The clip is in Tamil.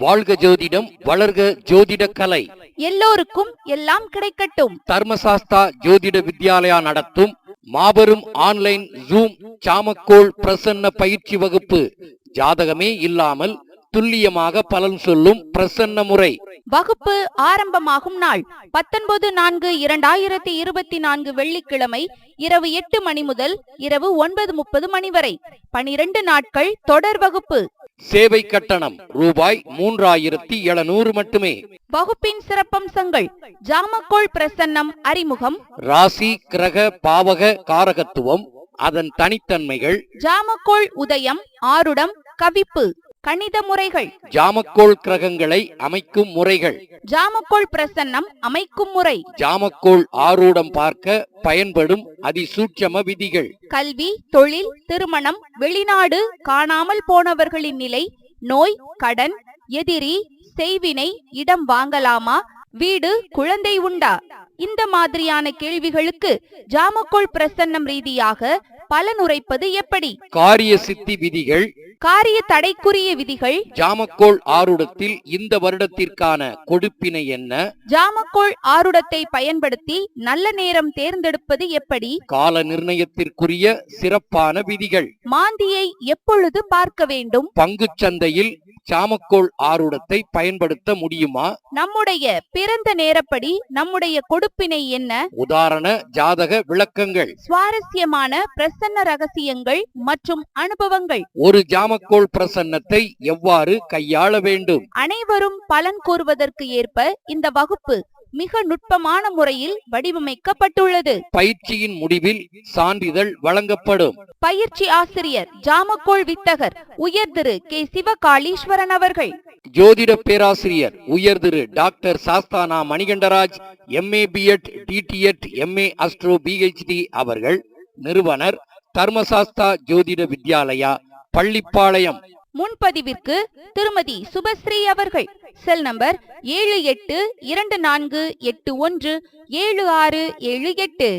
வாழ்க ஜோதிடம், வளர்க ஜோதிட கலை. எல்லோருக்கும் எல்லாம் கிடைக்கட்டும். தர்மசாஸ்தா ஜோதிட வித்யாலயா நடத்தும் மாபெரும் ஆன்லைன் ஜூம் சாமக்கோள் பிரசன்ன பயிற்சி வகுப்பு. ஜாதகமே இல்லாமல் துல்லியமாக பலன் சொல்லும் பிரசன்ன முறை. வகுப்பு ஆரம்பமாகும் நாள் 19/4/2024 வெள்ளிக்கிழமை இரவு 8 மணி முதல் இரவு 9:30 மணி வரை 12 நாட்கள் தொடர் வகுப்பு. சேவை கட்டணம் ரூபாய் 3700 மட்டுமே. வகுப்பின் சிறப்பம்சங்கள்: ஜாமக்கோள் பிரசன்னம் அறிமுகம், ராசி கிரக பாவக காரகத்துவம், அதன் தனித்தன்மைகள், ஜாமக்கோள் உதயம், ஆருடம், கவிப்பு, கணித முறைகள், ஜாமக்கோள் கிரகங்களை அமைக்கும் முறைகள், ஜாமக்கோள் பிரசன்னம் அமைக்கும் முறை, ஜாமக்கோள் ஆரூடம் பார்க்க பயன்படும் அதிசூட்சம விதிகள், கல்வி, தொழில், திருமணம், வெளிநாடு, காணாமல் போனவர்களின் நிலை, நோய், கடன், எதிரி, செய்வினை, இடம் வாங்கலாமா, வீடு, குழந்தை உண்டா, இந்த மாதிரியான கேள்விகளுக்கு ஜாமக்கோள் பிரசன்னம் ரீதியாக பலனுரைப்பது எப்படி, காரிய சித்தி விதிகள், காரிய தடைக்குரிய விதிகள், ஜாமக்கோள் ஆருடத்தில் இந்த வருடத்திற்கான கொடுப்பினை என்ன, ஜாமக்கோள் ஆருடத்தை பயன்படுத்தி நல்ல நேரம் தேர்ந்தெடுப்பது எப்படி, கால நிர்ணயத்திற்குரிய சிறப்பான விதிகள், மாந்தியை எப்பொழுது பார்க்க வேண்டும், பங்குச் சந்தையில் ஜாமக்கோள் ஆருடத்தை பயன்படுத்த முடியுமா, நம்முடைய பிறந்த நேரப்படி நம்முடைய கொடுப்பினை என்ன, உதாரண ஜாதக விளக்கங்கள், சுவாரஸ்யமான பிரசன்ன ரகசியங்கள் மற்றும் அனுபவங்கள். ஒரு ஜாமக்கோள் பிரசன்னத்தை எவ்வாறு கையாள வேண்டும், அனைவரும் பலன் கூறுவதற்கு ஏற்ப இந்த வகுப்பு மிக நுட்பமான முறையில் வடிவமைக்கப்பட்டுள்ளது. பயிற்சியின் முடிவில் சான்றிதழ் வழங்கப்படும். பயிற்சி ஆசிரியர் ஜாமக்கோள் வித்தகர் உயர் திரு கே சிவகாளீஸ்வரன் அவர்கள். ஜோதிட பேராசிரியர் உயர் திரு doctor Sasthana Manikandaraj, MA B.Ed DTEd MA astro PhD அவர்கள். நிறுவனர் தர்மசாஸ்தா ஜோதிட வித்யாலயா, பள்ளிப்பாளையம். முன்பதிவிற்கு திருமதி சுபஸ்ரீ அவர்கள். Cell number 7824817678.